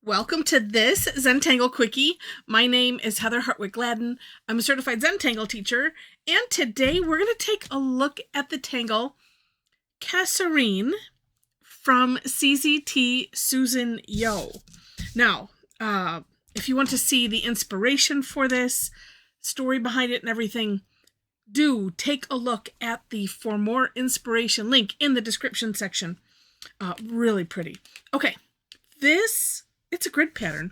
Welcome to this Zentangle Quickie. My name is Heather Hartwick Gladden. I'm a Certified Zentangle Teacher, and today we're going to take a look at the tangle Caserene from CZT Susan Yeo. Now, if you want to see the inspiration for this, story behind it and everything, do take a look at the For More Inspiration link in the description section. Really pretty. Okay, it's a grid pattern.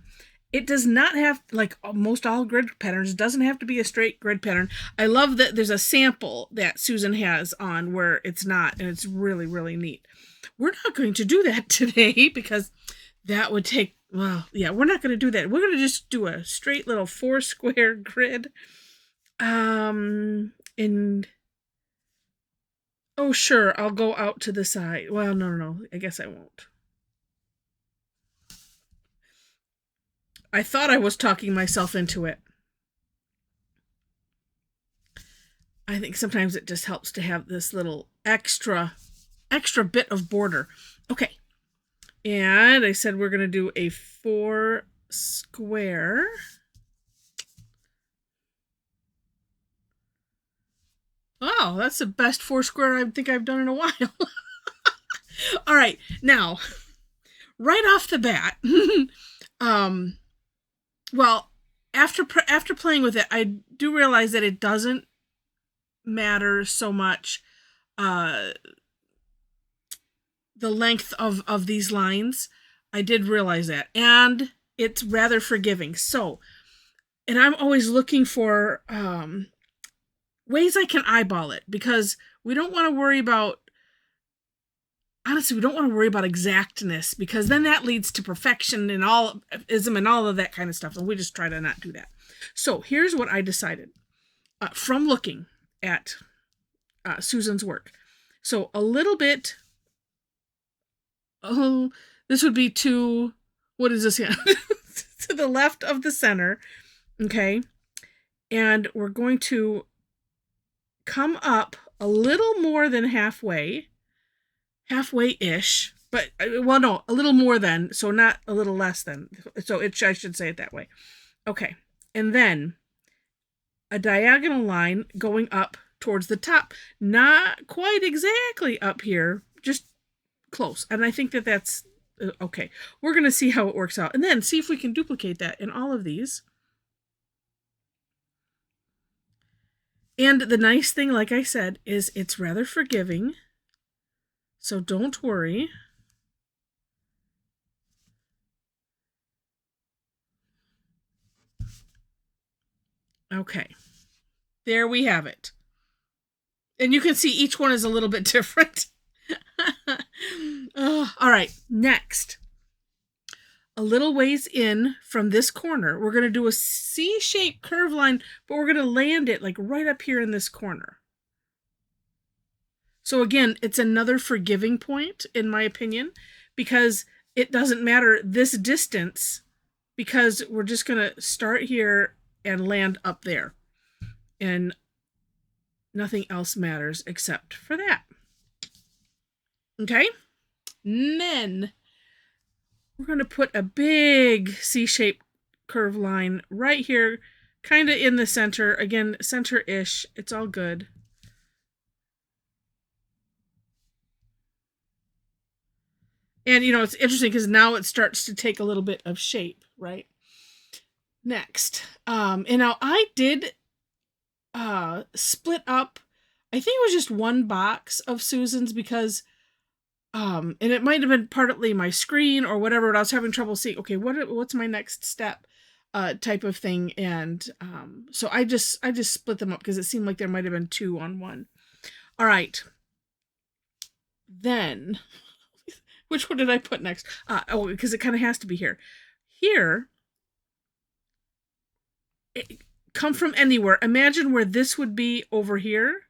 It does not have, like most all grid patterns, doesn't have to be a straight grid pattern. I love that there's a sample that Susan has on where it's not, and it's really, really neat. We're not going to do that today because that would take, well, yeah, we're not going to do that. We're going to just do a straight little 4-square grid. And, oh, sure, I'll go out to the side. Well, no, I guess I won't. I thought I was talking myself into it. I think sometimes it just helps to have this little extra bit of border. Okay. And I said we're going to do a 4-square. Oh, that's the best 4-square I think I've done in a while. All right. Now, right off the bat, well, after playing with it, I do realize that it doesn't matter so much the length of these lines. I did realize that, and it's rather forgiving. So, and I'm always looking for ways I can eyeball it, because we don't want to worry about, honestly, we don't want to worry about exactness, because then that leads to perfection and all-ism and all of that kind of stuff. And we just try to not do that. So here's what I decided from looking at Susan's work. So a little bit, this would be to, what is this here? To the left of the center. Okay. And we're going to come up a little more than halfway-ish, but, well, no, a little more than, so not a little less than, so I should say it that way. Okay, and then a diagonal line going up towards the top, not quite exactly up here, just close, and I think that that's, okay, we're going to see how it works out, and then see if we can duplicate that in all of these. And the nice thing, like I said, is it's rather forgiving. So don't worry. Okay. There we have it. And you can see each one is a little bit different. All right. Next. A little ways in from this corner, we're going to do a C-shaped curve line, but we're going to land it like right up here in this corner. So again, it's another forgiving point, in my opinion, because it doesn't matter this distance, because we're just going to start here and land up there. And nothing else matters except for that. Okay? And then we're going to put a big C-shaped curve line right here, kind of in the center. Again, center-ish. It's all good. And, you know, it's interesting because now it starts to take a little bit of shape, right? Next. And now I did split up, I think it was just one box of Susan's, because, and it might have been partly my screen or whatever, but I was having trouble seeing, okay, what's my next step type of thing. And so I just split them up because it seemed like there might have been 2 on one. All right. Then... which one did I put next? Oh, because it kind of has to be here. Here, come from anywhere. Imagine where this would be over here.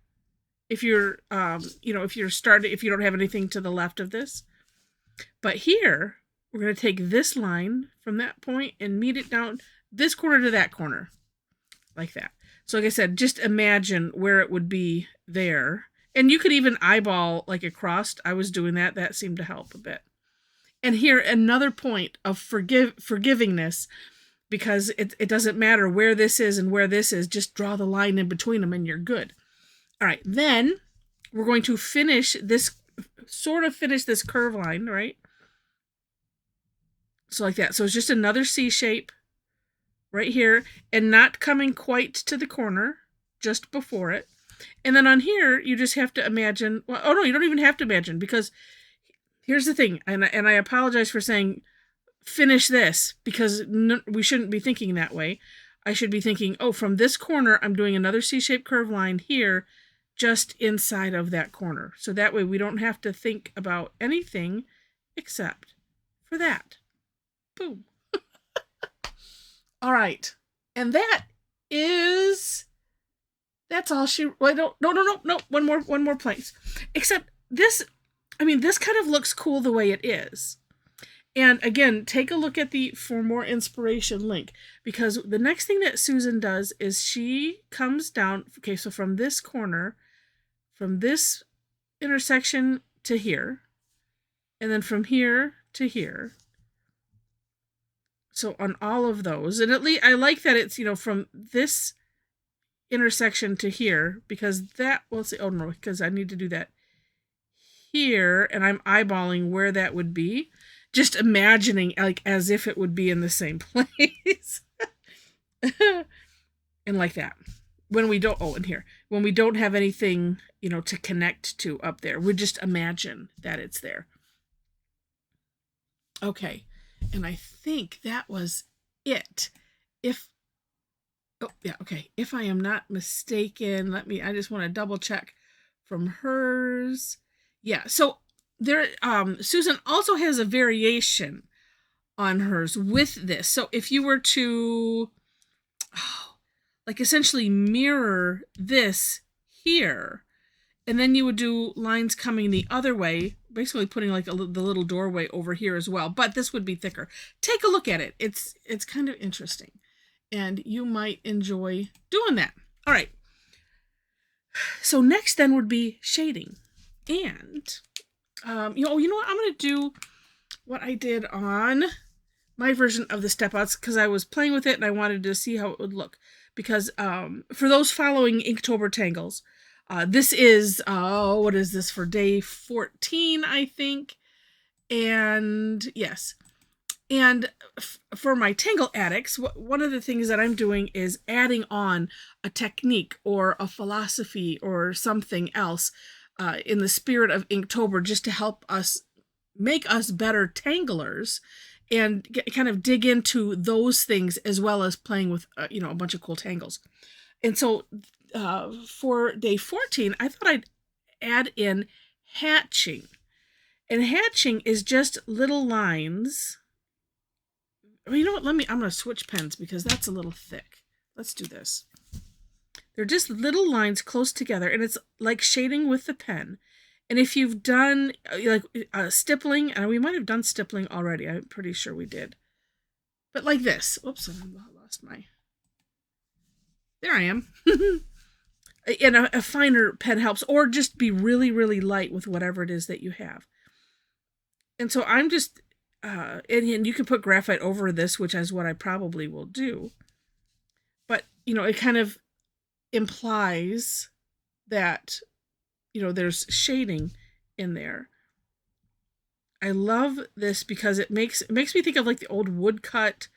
If you're, if you don't have anything to the left of this. But here, we're going to take this line from that point and meet it down this corner to that corner. Like that. So like I said, just imagine where it would be there. And you could even eyeball like across. I was doing that. That seemed to help a bit. And here, another point of forgivingness, because it doesn't matter where this is and where this is, just draw the line in between them and you're good. All right, then we're going to finish this curve line, right? So like that. So it's just another C shape right here, and not coming quite to the corner, just before it. And then on here, you just have to imagine, well, oh no, you don't even have to imagine, because here's the thing, and I apologize for saying finish this, because we shouldn't be thinking that way. I should be thinking, oh, from this corner, I'm doing another C-shaped curve line here, just inside of that corner. So that way we don't have to think about anything except for that. Boom. All right. And that's all she, well, no, one more place. Except this, I mean, this kind of looks cool the way it is. And again, take a look at the For More Inspiration link, because the next thing that Susan does is she comes down, okay, so from this corner, from this intersection to here, and then from here to here. So on all of those, and at least I like that it's, you know, from this intersection to here, because that, well, let's see, oh no, because I need to do that here, and I'm eyeballing where that would be, just imagining like as if it would be in the same place. And like that. When we don't, oh, and here, when we don't have anything, you know, to connect to up there, we just imagine that it's there. Okay. And I think that was it. Oh yeah, okay. If I am not mistaken, I just want to double check from hers. Yeah, so there, Susan also has a variation on hers with this. So if you were to, like essentially mirror this here, and then you would do lines coming the other way, basically putting like the little doorway over here as well, but this would be thicker. Take a look at it. It's kind of interesting, and you might enjoy doing that. All right. So next then would be shading. And, you know what? I'm going to do what I did on my version of the step outs, because I was playing with it and I wanted to see how it would look. Because for those following Inktober Tangles, this is, what is this, for day 14, I think? And yes. And for my Tangle Addicts, one of the things that I'm doing is adding on a technique or a philosophy or something else in the spirit of Inktober, just to help us make us better tanglers and kind of dig into those things, as well as playing with, you know, a bunch of cool tangles. And so for day 14, I thought I'd add in hatching. And hatching is just little lines. Well, you know what? I'm going to switch pens because that's a little thick. Let's do this. They're just little lines close together, and it's like shading with the pen. And if you've done like stippling, and we might have done stippling already, I'm pretty sure we did. But like this. Whoops, I lost my... There I am. And a finer pen helps, or just be really, really light with whatever it is that you have. And so I'm just... and you can put graphite over this, which is what I probably will do. But, you know, it kind of implies that, you know, there's shading in there. I love this because it makes me think of like the old woodcut,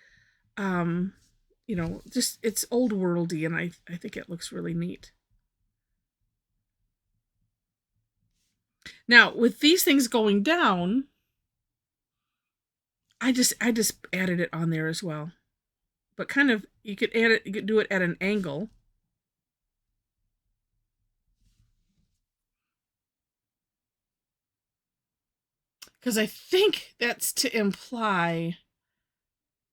you know, just it's old worldy, and I think it looks really neat. Now, with these things going down, I just added it on there as well. But kind of, you could do it at an angle. Because I think that's to imply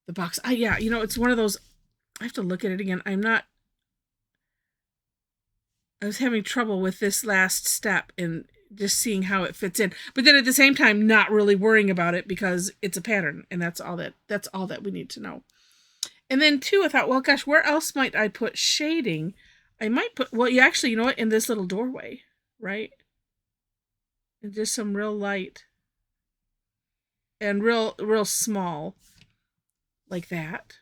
the box. Yeah, you know, it's one of those, I have to look at it again. I was having trouble with this last step and just seeing how it fits in. But then at the same time, not really worrying about it because it's a pattern, and that's all that we need to know. And then too, I thought, well, gosh, where else might I put shading? I might put, well, you know what, in this little doorway, right? And just some real light. and real small like that.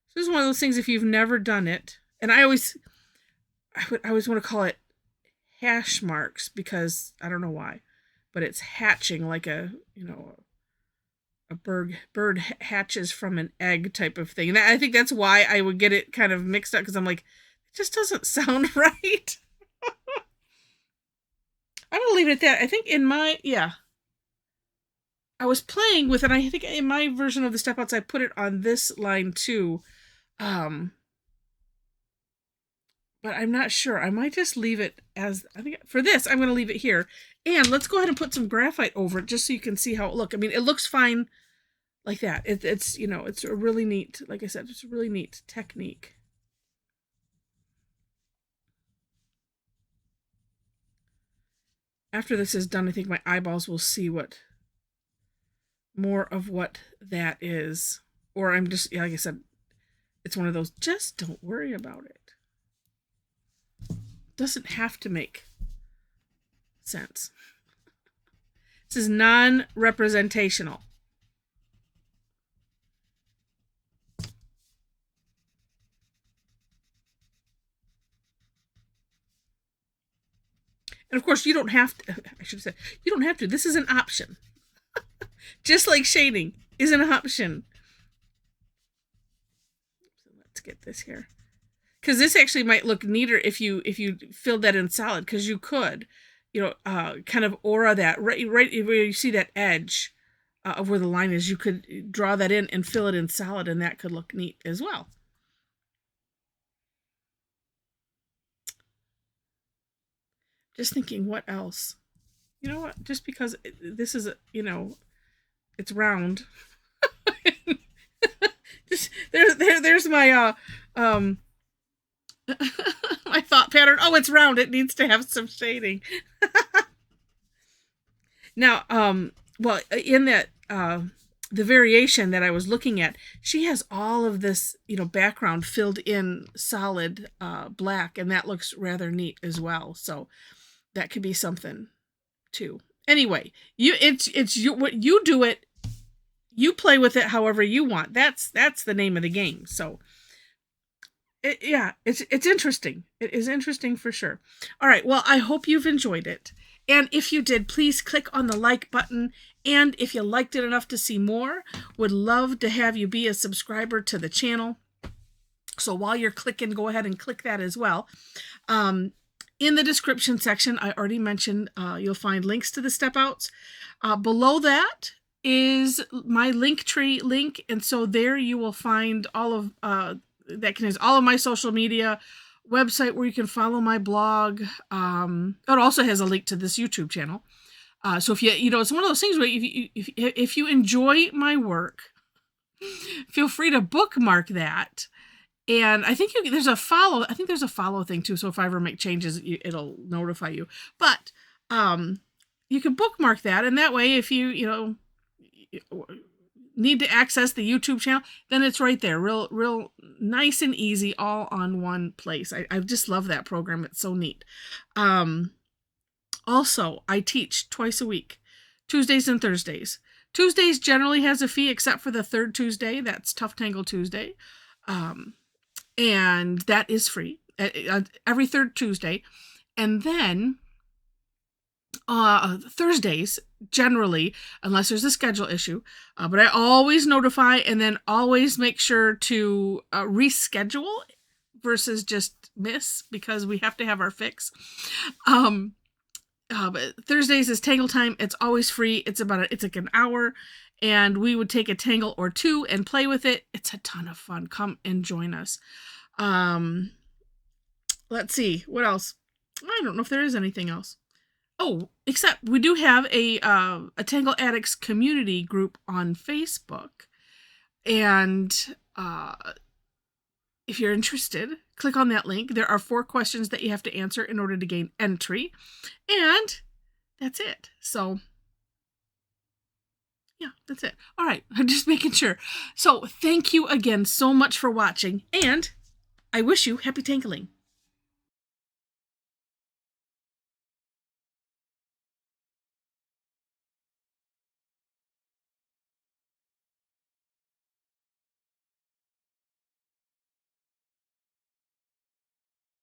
So this is one of those things, if you've never done it, and I always want to call it hash marks because I don't know why, but it's hatching like a bird hatches from an egg type of thing. And I think that's why I would get it kind of mixed up, because I'm like, it just doesn't sound right. I'm gonna leave it at that. I think in my I was playing with it. I think in my version of the step outs I put it on this line too. But I'm not sure. I might just leave it as, I think for this, I'm going to leave it here. And let's go ahead and put some graphite over it just so you can see how it looks. I mean, it looks fine like that. It's it's a really neat, like I said, it's a really neat technique. After this is done, I think my eyeballs will see more of what that is. Or I'm just, like I said, it's one of those, just don't worry about it. Doesn't have to make sense. This is non-representational. And of course, you don't have to, I should say, you don't have to. This is an option. Just like shading is an option. So let's get this here. Because this actually might look neater if you filled that in solid, because you could, kind of aura that right where you see that edge of where the line is. You could draw that in and fill it in solid, and that could look neat as well. Just thinking, what else? You know what? Just because this is it's round. Just there's my my thought pattern. Oh, it's round. It needs to have some shading. Now, well, in that, the variation that I was looking at, she has all of this, background filled in solid, black, and that looks rather neat as well. So that could be something too. Anyway, it's what you do it. You play with it however you want. That's the name of the game. So it's interesting. It is interesting for sure. All right. Well, I hope you've enjoyed it. And if you did, please click on the like button. And if you liked it enough to see more, would love to have you be a subscriber to the channel. So while you're clicking, go ahead and click that as well. In the description section, I already mentioned, you'll find links to the step outs. Below that is my Linktree link. And so there you will find all of, that contains all of my social media, website where you can follow my blog. It also has a link to this YouTube channel. So if it's one of those things where if you enjoy my work, feel free to bookmark that. And I think there's a follow. I think there's a follow thing too. So if I ever make changes, it'll notify you. But you can bookmark that, and that way, if you need to access the YouTube channel, then it's right there, real nice and easy, all on one place. I just love that program. It's so neat. Also, I teach twice a week, Tuesdays and Thursdays. Tuesdays generally has a fee, except for the third Tuesday. That's Tough Tangle Tuesday. And that is free every third Tuesday. And then Thursdays, generally, unless there's a schedule issue, but I always notify and then always make sure to reschedule versus just miss, because we have to have our fix. But Thursdays is Tangle Time. It's always free. It's like an hour, and we would take a tangle or two and play with it. It's a ton of fun. Come and join us. Let's see what else. I don't know if there is anything else. Oh, except we do have a Tangle Addicts community group on Facebook, and if you're interested, click on that link. There are 4 questions that you have to answer in order to gain entry, and that's it. So yeah, that's it. All right, I'm just making sure. So thank you again so much for watching, and I wish you happy tangling.